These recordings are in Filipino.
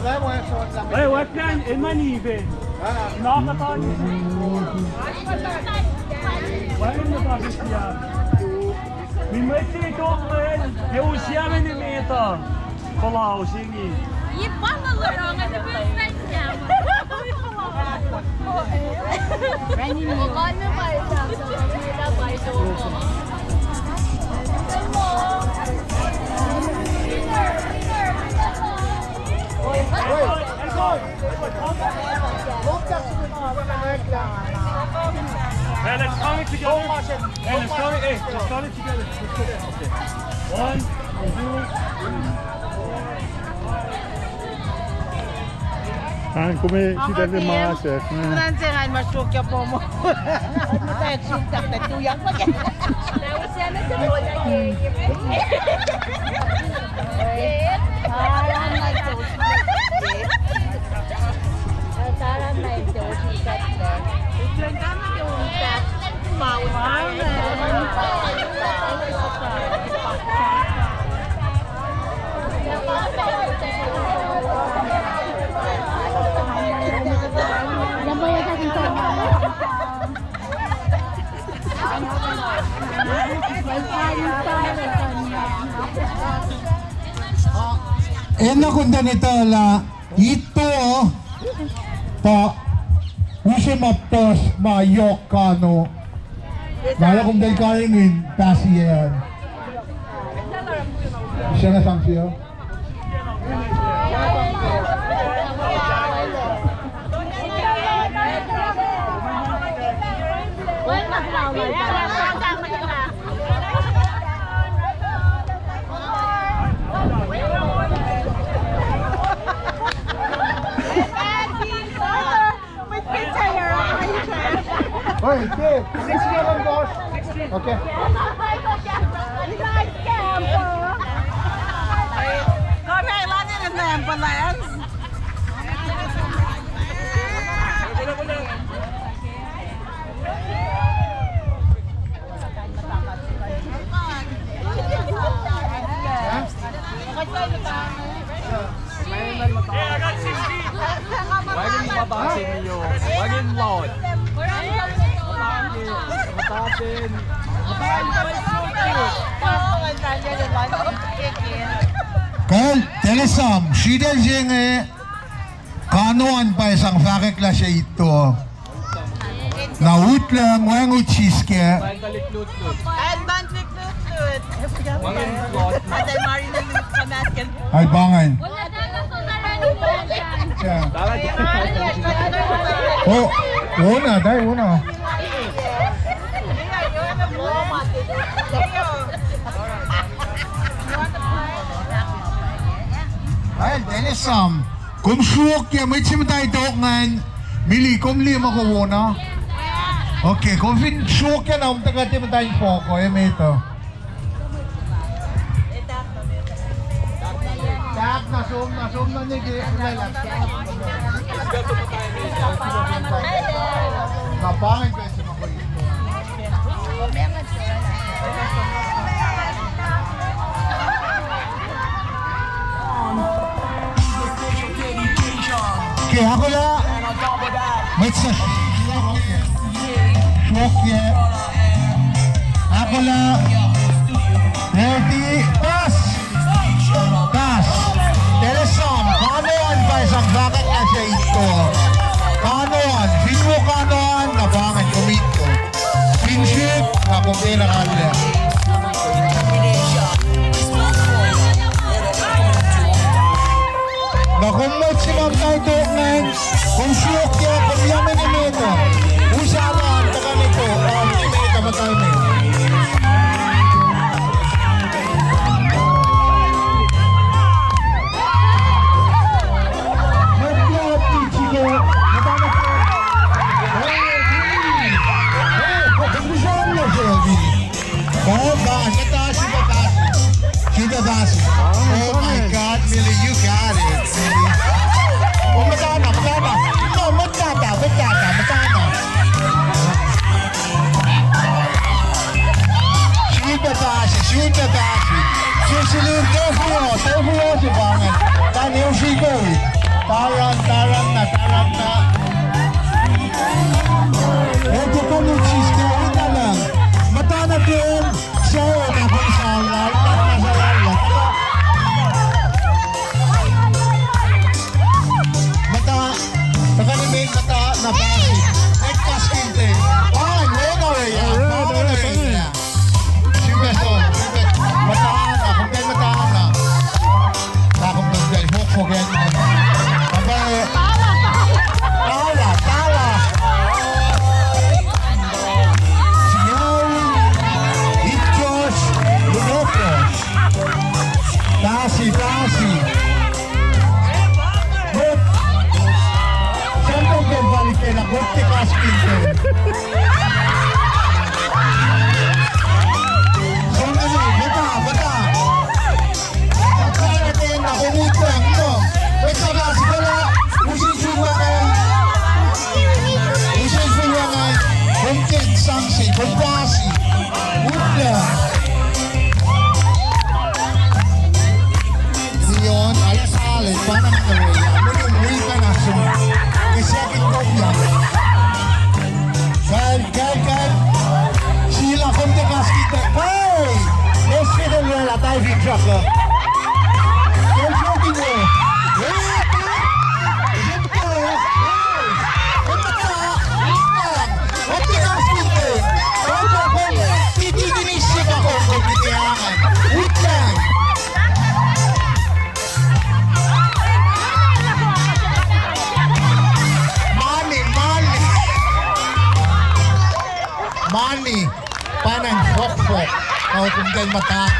Hey, wat kan in mijn nieuwe? Nakatan. Waarom dat dat is ja? Wie moet je toch wel? Je moet je aan de meter. Flao, zing je. Je ballen lang en de bus zijn ja. Ben je niet? Ik ga niet bij jou. Ik ga bij jou. Hey, let's count it together. Hey, let's count it. Hey, let's count it together. Okay. 1, 2, 3. Kom mee, zie dat de maas zegt. Dan zeggen maar stokje po mo. Tayo sintak na tuyak pa kaya. Nou, we zijn met de rode Enak kung ganito la, ito pa, usi mapos, mayok ka no. Mala kung dahil kaingin, kasi yan. Siya na samsiyo? Oi, Dave, 16 boss. Okay. Kom jij laat in het ambulance. Hey, I got 16. Why didn't you mabasa niyo? Why didn't load? Kaya, telesam, siya dyan kanuan pa isang fakir klase ito. Naut lang, wang utsiske. En dan klik lut. Ada mari na lut sa masken. Ay, bangan. Wala na gusto na rin yan. Oh, una, dahil una. Ay, telesam. Kung syuk ya, may tayo doongan. Mili, kung lima ko muna. Okay, kung syuk ya na, umtagati mo tayong poko. May ito. Tap na, zoom na nigi. Napangin ko yung simakoy ito. Okay, ako na. May sa Shokye. Ako na. Ready? Tas! Tas! Telesom, kanoan pa isang bakit na siya ito? Kanoan, finmo kanoan, nabangan kumito. Finship, nakumpira kanila. Nakumot si Ma'am Taito ng kung siyok niya, kung yaman ni Mito. Usawan, taga nito, ni Mito matay mo. Mag-plot, Ichigo. Matama ko. Pag-usawan mo siya, Vini. Nataas. Oh my God, Millie, you got it. Oh, matana. No, matana. Taran na. Ito ko nung sisko, ina lang. Mata na din siya na kung salay. Mata, nakanimig mata na basi. Nagpas kinte. Ay, wala rin yan. Wala rin yan. Simeson. Mataan na, kung kayo mataan na. Takong nagdal, hukugin. Abay, tala. Sigaw, ityos, lunokos. Dasi. Hop. Saan kong kembali kayo na kurti kaskinte? Bata. Sakay natin na kumutang ito. Pwede ka sigala, usin suwangan, kontent sangsi, kompasi, mutla. Diyon, alas-alas, paano nga gawin yan? Muli ka na sum. Kasi aking kopya. Kahit. Sila, kontent kaskita. Hey! Let's get in there, diving trucker. Don't joking there. Money, panang fok-fok. Kau kung kayo mata.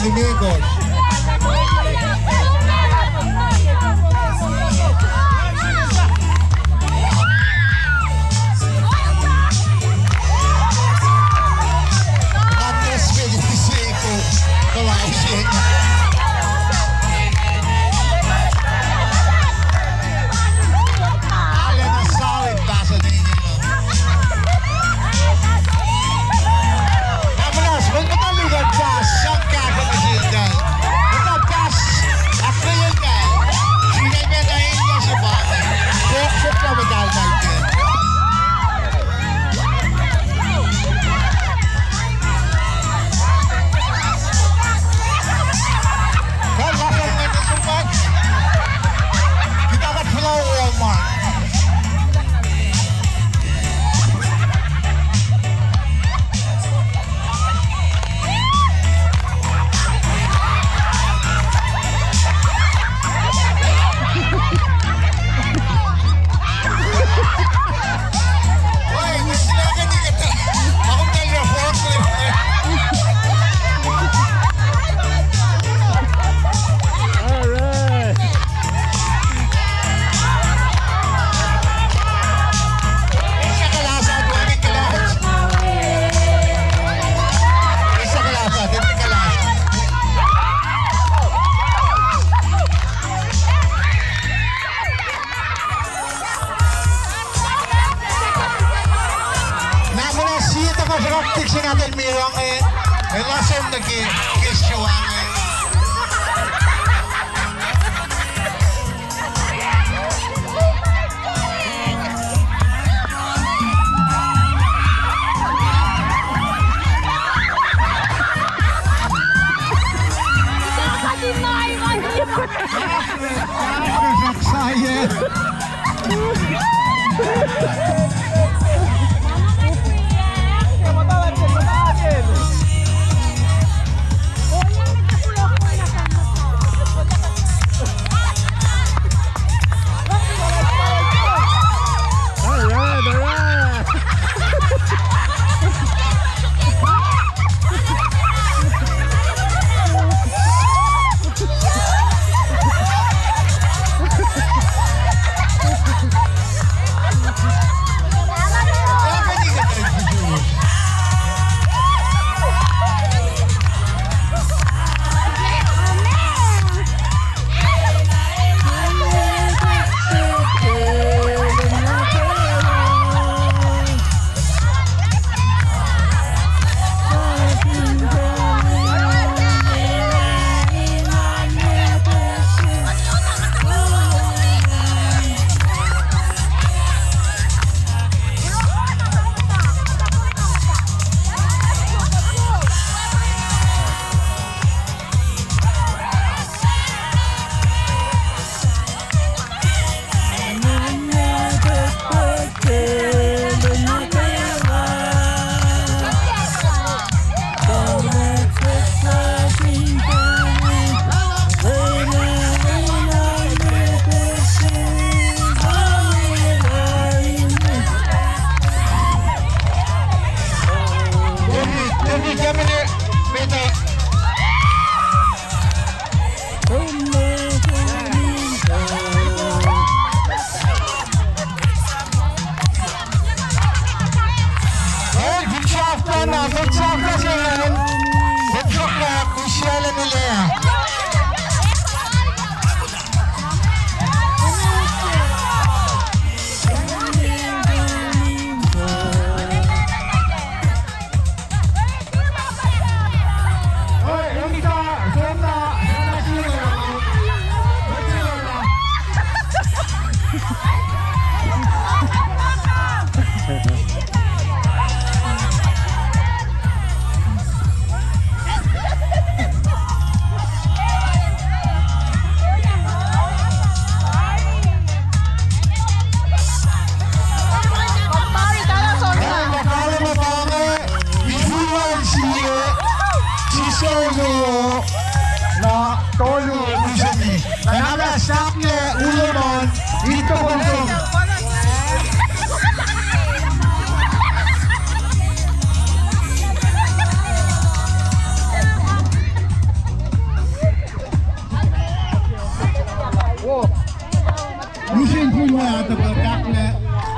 Inimigos. Antes me dice con la ausencia. Alle na solid basa ninyo. Vámonos, magpatalugan ka sa kakapasigan. Matapas, ako yun ka. Sinagmanahin niya sa bahay. Fok-fok na madal-dal din. Kalakal nga na sumpat. Kita kat Flao Walmart. Uy, gusto na ka di ka. Akong talaga forklift. Alright. Isa kalasa, duwagin kalas. Isa kalasa, dito kalas. Namuna sita ka sa kaptik sa natin mirang eh. May lasam na kisyawang eh.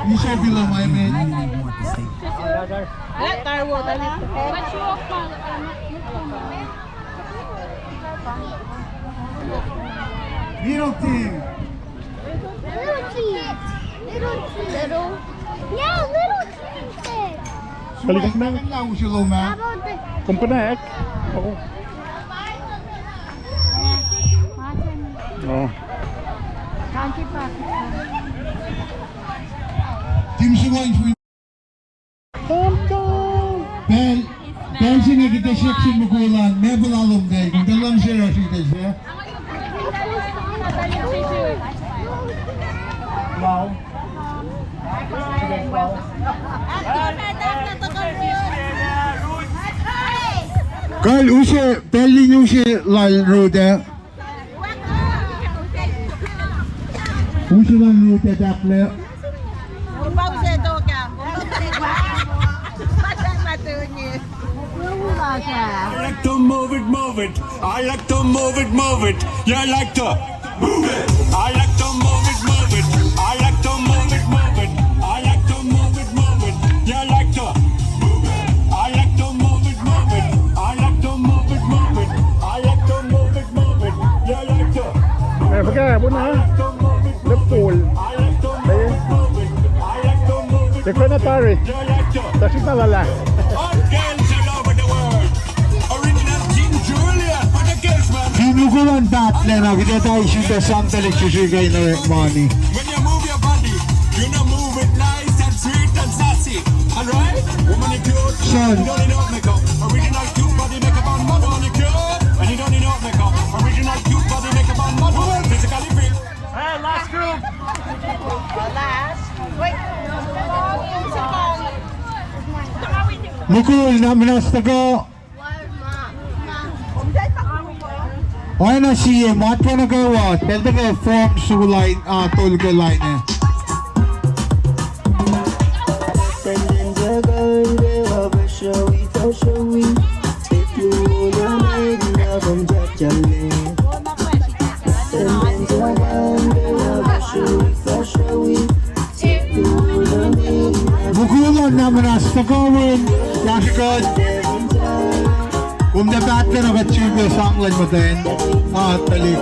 You show below my man. Little team. Little kids. Little. Yeah, little kids. Balikan na. Lang si Loma. How about the... Kumpanek. Oo. Oo. Team Suwan for Ben sini kita section mukulan. Mebel alum day. Kung dalam siya kita siya. Flao. Carl, use belly use lal roda. Use lal roda dakle. I like to move it, move it. I like to move it, move it. Yeah, I like to move it. I like to move it, move it. I like to move it, move it. I like to move it, move it. Yeah, I like to move it. I like to move it, move it. I like to move it, move it. I like to move it, move it. Yeah, I like to. Pagka, buna ha. Liverpool. I like to move it, move it. I like to move it. Secretary. Yeah, I like to. Tasik na lala. All girls all over the world. Original King Julia for the girls, man. Sinukulan battle na kita tayo shoot something like sugar in the money. When you move your body, you know move it nice and sweet and sassy. Alright? Woman, you cute. Son. You don't need no makeup. Original cute body makeup on man. Woman, you cute. And you don't need no makeup. Original cute body makeup on man. Woman, physically fit. Hey, last group. Mukul na minastago. Why na siya? Mat ko na gawa. Tell the guy form su line, tol ko line eh. Mukulan na minastago win. Yakikot. Kung nabat ka na ka-tube sanglan mo din, talik.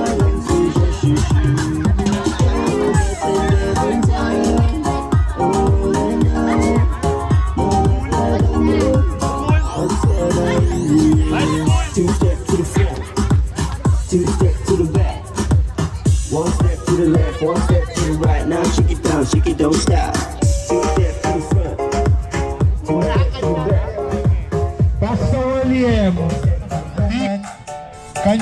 Two step to the front, two step to the back, one step to the left, one step to the right. Now shake it down, shake it, don't stop. Two step to the front, two step to the back. Pastor William. Kain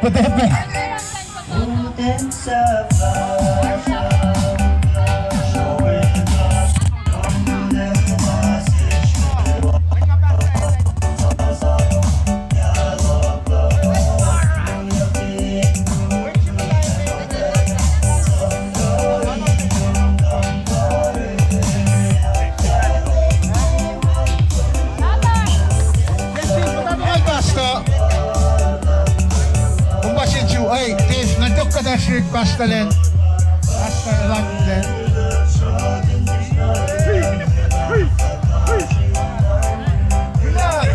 patepe. Ay, Tiff, natok ka na shirt pasta len. Pasta lang len.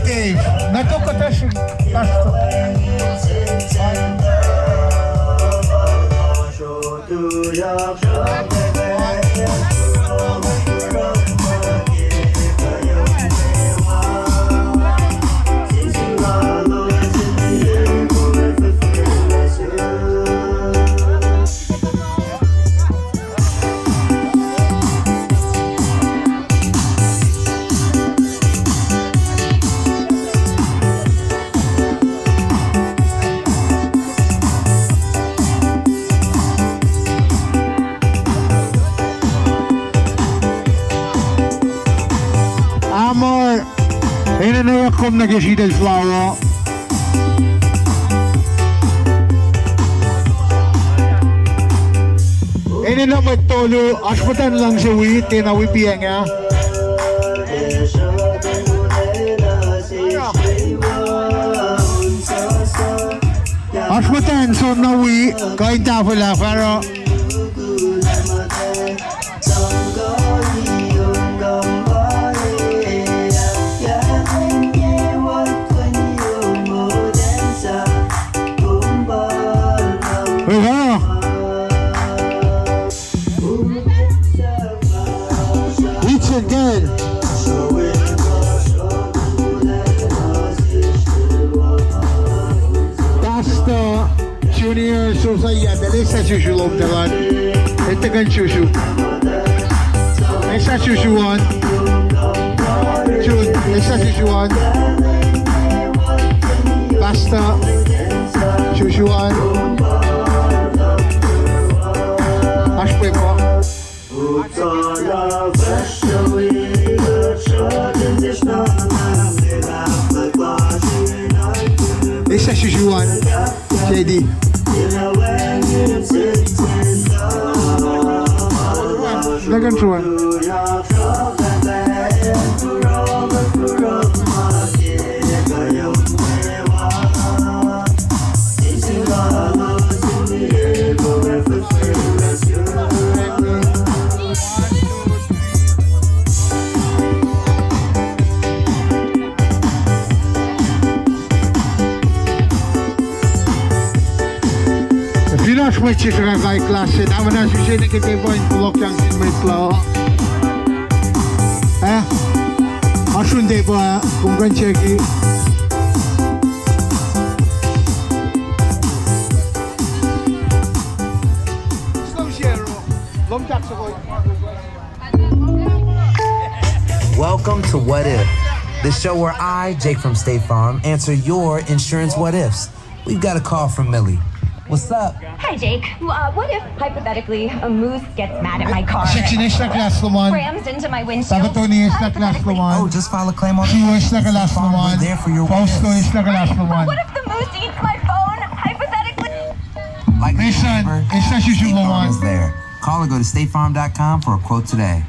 Tiff, natok ka na shirt pasta. Amor, ene ne yakom na geshida Flao. Ene na magtolo, asmatan lang sa wheat, tinawi piyenga. Asmatan son na wi, kain tafula pero Listen, good. Basta Junior Susaya, dali sa susulog naman. Ito kan susu. Isa susuan. Jun, isa susuan. Basta susuan. Aşk po. Isa susuan. JD. Lagan suan. Switches are by class. I'm going to say that they point to lock young in my Flao. Asun de ba kung kan cheki. Welcome to What If, the show where I, Jake from State Farm, answer your insurance what ifs. We've got a call from Millie. What's up? Hi, Jake. What if, hypothetically, a moose gets mad at my car and rams into my windshield? Oh, just file a claim on We're there for your what ifs. What if the moose eats my phone, hypothetically? Like State Farm is there. Call or go to statefarm.com for a quote today.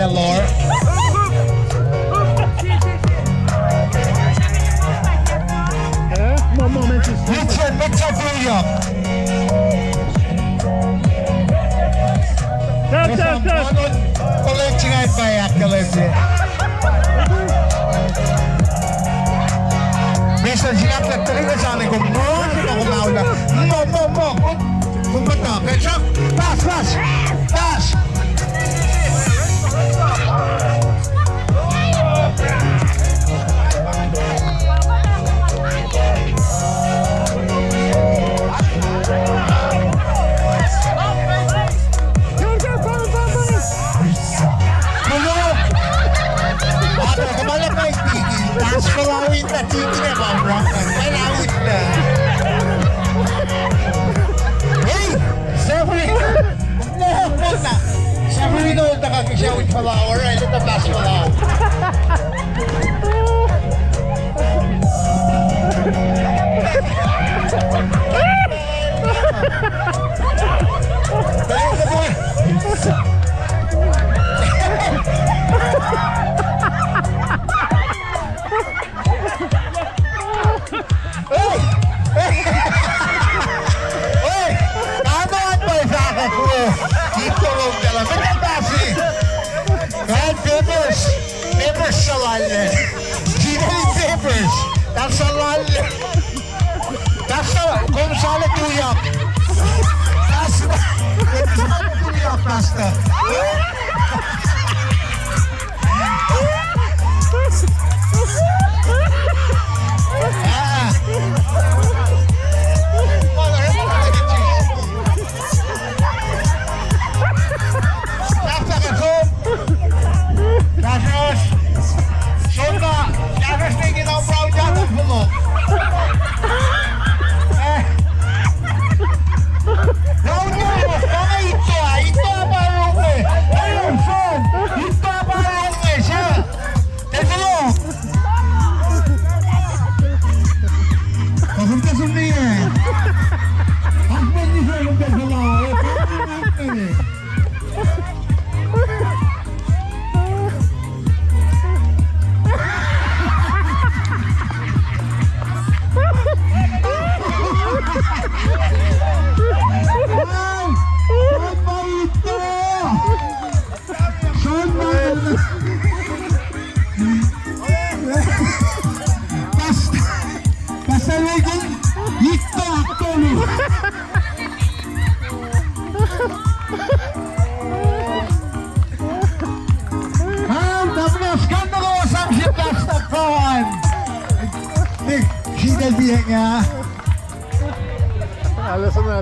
Hannelore. Mitsa Tuyok. Collecting out by Akalipsi. Minsan sinaplat talaga sa amin kung ako maula. Mo. Kung ba't ketchup? Pass! Tapos kalawin na, tiki na ba, bro? Kalawin na. Hey! Siyempre! Nahapon na! Siyempre doon nakakisya with flower. I let the last flower. Papers sa lalim. Ginaling papers. Tapos sa lalim. Tapos sa kung sala tuyok. Tapos sa tuyok. Basta.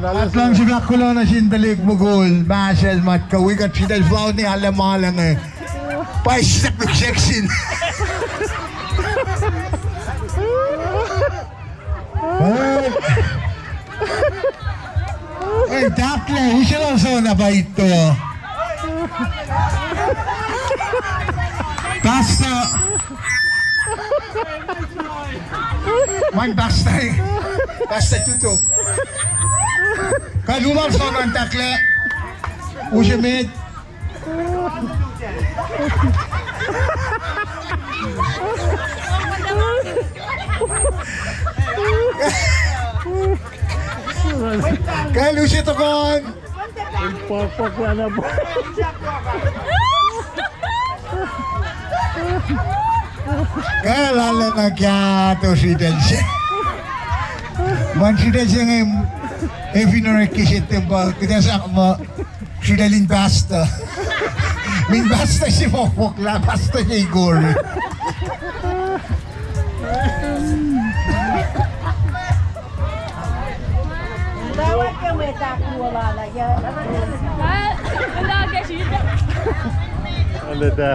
At lang si Blakulo na sindalik bugol, Marshall Matkawi at si Flao ni Alamalang eh. Paisip ng seksin. Ay, Takmek, isa lang na ba ito? Basta. Man basta eh. Basta tutok. Kalumang son ang Takmek. Usimit. Kaya Lucy to kon. Pagpapag na po. Kaya lalo nagyato si Delsi. Man si Delsi ngayon, pinarakisit yung ba, kinasak mo, si Delin basta. Min basta si Mokokla, basta niya Igor. Bawat ka may tapo wala na yan. Wala ka siya. Ano da?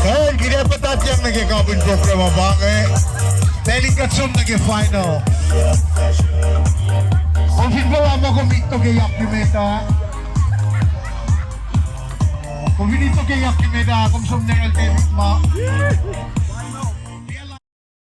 Kaya ginapatat yang nagkakabin ko from a bangay. Teling katsum nag-final. Kung finbawa mo kumito kay Yakimeta. Kung finito kay Yakimeta, kung sumner al-Tevik ma.